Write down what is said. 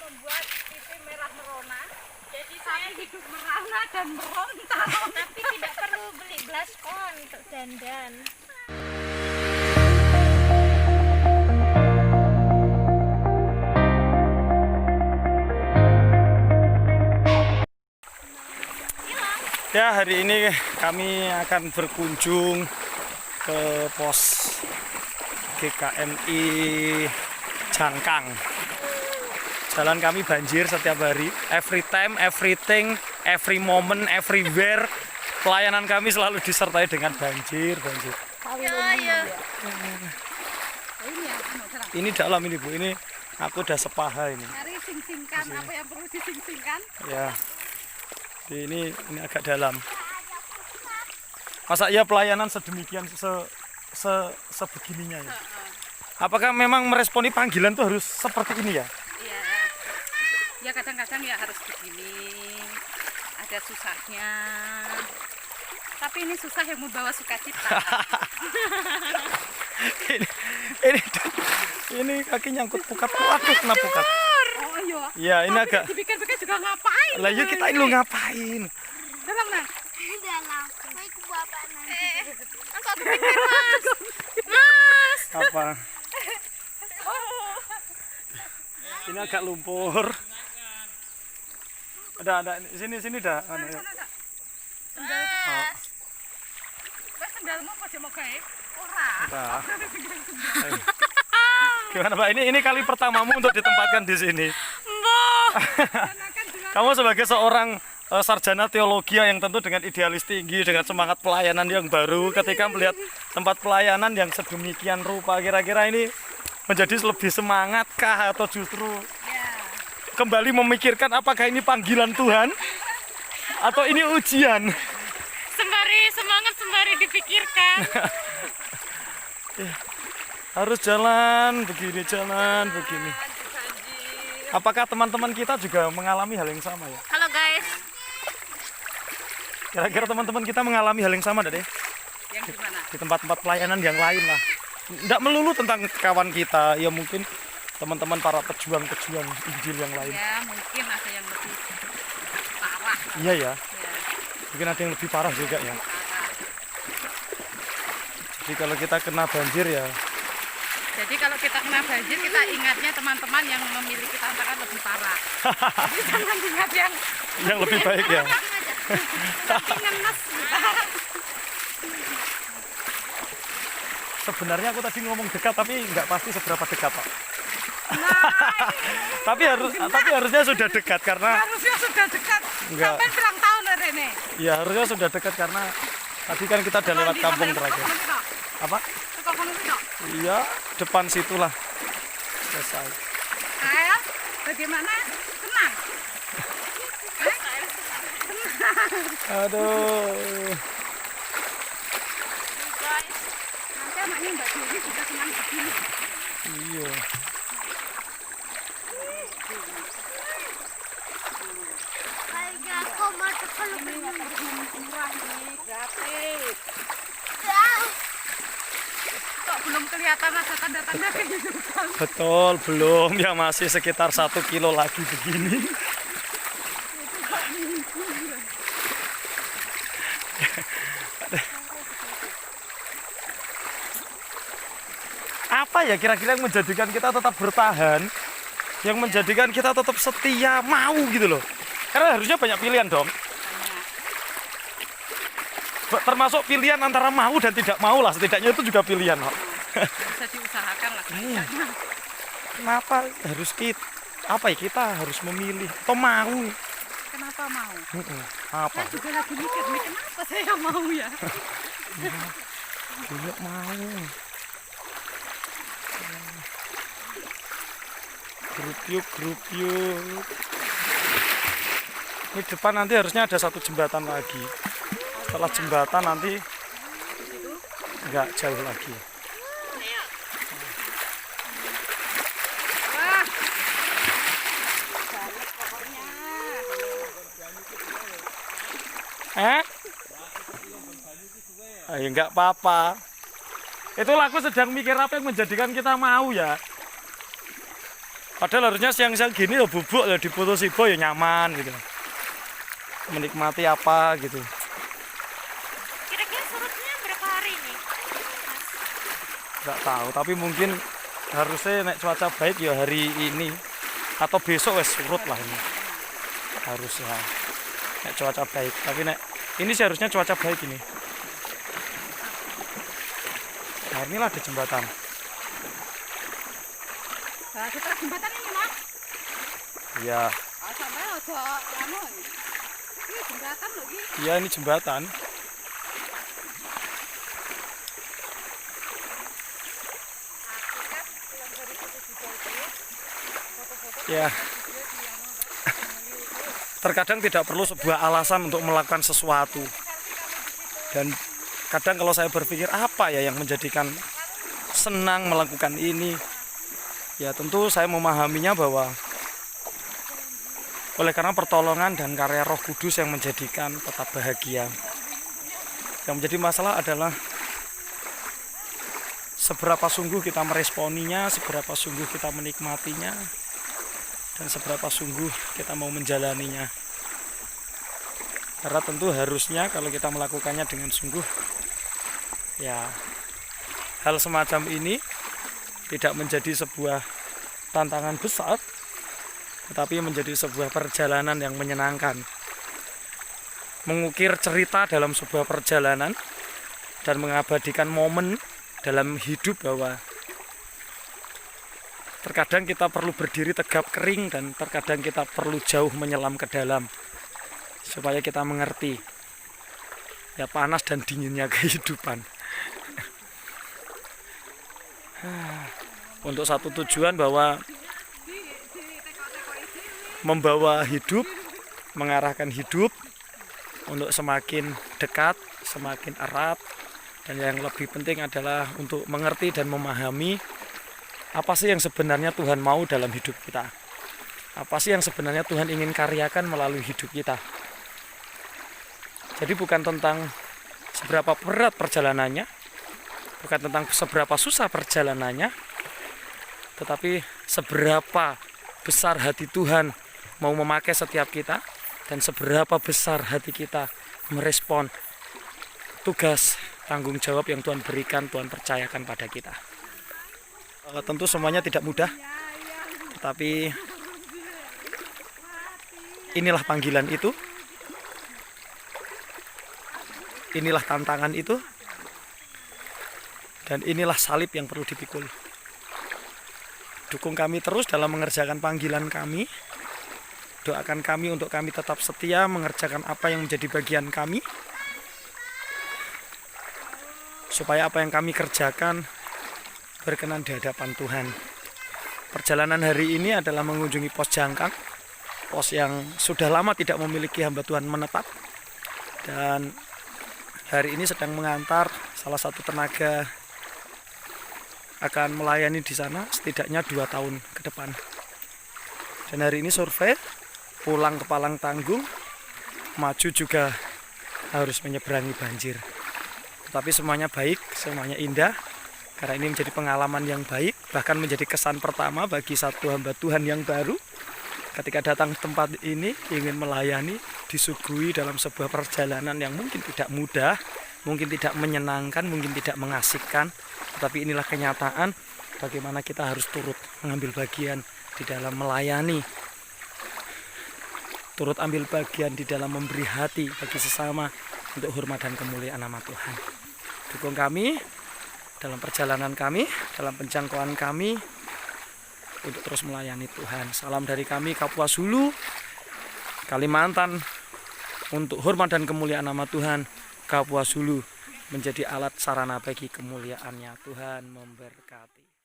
membuat TV merah merona. Jadi saya hidup merana dan meronta. Tapi tidak perlu beli blaskon untuk dandan. Ya, hari ini kami akan berkunjung ke pos GKMI Jangkang. Jalan kami banjir setiap hari, every time, everything, every moment, everywhere. Pelayanan kami selalu disertai dengan banjir. Ini dalam ini Bu, ini aku udah sepaha ini. Mari sing-singkan apa yang perlu dising-singkan. Ya. Ini agak dalam. Masa iya pelayanan sedemikian sebegininya ya? Apakah memang meresponi panggilan tuh harus seperti ini ya? Iya. Ya kadang-kadang ya harus begini. Ada susahnya. Tapi ini susah yang membawa sukacita. ini kaki nyangkut pukat. Waduh, kena pukat. Oh iya. Ya, ini tapi agak. dipikir-pikir juga ngapain? Lah yuk kita ini ngapain? Dalam nah. Dalam. Mau ikut bapak nanti. Aku pikir Mas. Mas. Apa? Ini agak lumpur. Ada sini dah. Sendal. Wes sendalmu apa mau gawe? Ora. Udah. Gimana Pak? Ini kali pertamamu untuk ditempatkan di sini. Kamu sebagai seorang sarjana teologi yang tentu dengan idealis tinggi, dengan semangat pelayanan yang baru, ketika melihat tempat pelayanan yang sedemikian rupa, kira-kira ini menjadi lebih semangatkah atau justru kembali memikirkan apakah ini panggilan Tuhan atau ini ujian? Sembari semangat, sembari dipikirkan. Harus jalan begini. Apakah teman-teman kita juga mengalami hal yang sama ya? Halo guys. Kira-kira teman-teman kita mengalami hal yang sama, Dede? Yang gimana? Di tempat-tempat pelayanan yang lain lah. Tidak melulu tentang kawan kita, ya mungkin teman-teman para pejuang-pejuang Injil yang lain. Ya mungkin ada yang lebih parah. Iya ya, Ya, mungkin ada yang lebih parah juga ya. parah. Jadi kalau kita kena banjir ya, Jadi kalau kita kena banjir, kita ingatnya teman-teman yang memiliki tantangan lebih parah. Jadi jangan ingat yang lebih baik ya. tapi ngenes. Sebenarnya aku tadi ngomong dekat tapi nggak pasti seberapa dekat Pak. tapi harusnya sudah dekat karena Harusnya sudah dekat. Enggak. Sampai berang tahun Rene. ya harusnya sudah dekat karena tadi kan kita udah lewat kampung terakhir. Apa? Iya, depan situlah. Selesai. Ayo, bagaimana? Tenang. Aduh. Guys, nanti anaknya Mbak Dewi juga senang begini. Iya. Kayak kau mau kalau Murah nih, gratis. Ya. Kok belum kelihatan ada tanda-tanda kehidupan? Betul, belum ya masih sekitar 1 kilo lagi begini. Apa ya kira-kira yang menjadikan kita tetap bertahan, yang menjadikan kita tetap setia mau gitu loh? Karena harusnya banyak pilihan dong. Termasuk pilihan antara mau dan tidak mau lah, setidaknya itu juga pilihan kok. Bisa diusahakan lah. Iya. Kenapa harus kita harus memilih atau mau? Kenapa mau? Apa? Saya juga lagi mikir nih, kenapa saya mau ya? Tidak mau. Grup yuk. Ini depan nanti harusnya ada satu jembatan lagi. Setelah jembatan nanti nggak jauh lagi. Wah, Ya nggak apa-apa. Itulah aku sedang mikir apa yang menjadikan kita mau ya. Padahal harusnya siang-siang gini ya bubuk ya di Potosibo ya nyaman gitu. Menikmati apa gitu. Kira-kira surutnya berapa hari nih? Nggak tahu, tapi mungkin harusnya nek cuaca baik ya hari ini atau besok wes surut lah ini. Harusnya nek cuaca baik, tapi nek ini sih harusnya cuaca baik ini. Nah, inilah di jembatan. Nah, setelah jembatan ini Mas. Iya, Sampai ojo anu. Ini jembatan loh ini. iya ini jembatan. Ya. Terkadang tidak perlu sebuah alasan untuk melakukan sesuatu. Dan kadang kalau saya berpikir apa ya yang menjadikan senang melakukan ini, ya tentu saya memahaminya bahwa oleh karena pertolongan dan karya Roh Kudus yang menjadikan tetap bahagia. Yang menjadi masalah adalah seberapa sungguh kita meresponinya, seberapa sungguh kita menikmatinya, dan seberapa sungguh kita mau menjalaninya. Karena tentu harusnya kalau kita melakukannya dengan sungguh, ya hal semacam ini tidak menjadi sebuah tantangan besar, tetapi menjadi sebuah perjalanan yang menyenangkan. Mengukir cerita dalam sebuah perjalanan dan mengabadikan momen dalam hidup bahwa terkadang kita perlu berdiri tegap kering dan terkadang kita perlu jauh menyelam ke dalam supaya kita mengerti ya panas dan dinginnya kehidupan. Untuk satu tujuan bahwa membawa hidup, mengarahkan hidup untuk semakin dekat, semakin erat, dan yang lebih penting adalah untuk mengerti dan memahami apa sih yang sebenarnya Tuhan mau dalam hidup kita. Apa sih yang sebenarnya Tuhan ingin karyakan melalui hidup kita. Jadi bukan tentang seberapa berat perjalanannya, bukan tentang seberapa susah perjalanannya, tetapi seberapa besar hati Tuhan mau memakai setiap kita dan seberapa besar hati kita merespon tugas tanggung jawab yang Tuhan berikan, Tuhan percayakan pada kita. Tentu semuanya tidak mudah, tetapi inilah panggilan itu, inilah tantangan itu, dan inilah salib yang perlu dipikul. Dukung kami terus dalam mengerjakan panggilan kami. Doakan kami untuk kami tetap setia mengerjakan apa yang menjadi bagian kami, supaya apa yang kami kerjakan berkenan di hadapan Tuhan. Perjalanan hari ini adalah mengunjungi pos Jangkang, pos yang sudah lama tidak memiliki hamba Tuhan menetap, dan hari ini sedang mengantar salah satu tenaga akan melayani di sana setidaknya 2 tahun ke depan. Dan hari ini survei pulang ke Palang Tanggung, maju juga harus menyeberangi banjir. Tetapi semuanya baik, semuanya indah, karena ini menjadi pengalaman yang baik, bahkan menjadi kesan pertama bagi satu hamba Tuhan yang baru. Ketika datang ke tempat ini, ingin melayani, disuguhi dalam sebuah perjalanan yang mungkin tidak mudah, mungkin tidak menyenangkan, mungkin tidak mengasihkan, tetapi inilah kenyataan bagaimana kita harus turut mengambil bagian di dalam melayani, turut ambil bagian di dalam memberi hati bagi sesama untuk hormat dan kemuliaan nama Tuhan. Dukung kami dalam perjalanan kami, dalam penjangkauan kami untuk terus melayani Tuhan. Salam dari kami Kapuas Hulu, Kalimantan, untuk hormat dan kemuliaan nama Tuhan. Kapuas Hulu menjadi alat sarana bagi kemuliaannya. Tuhan memberkati.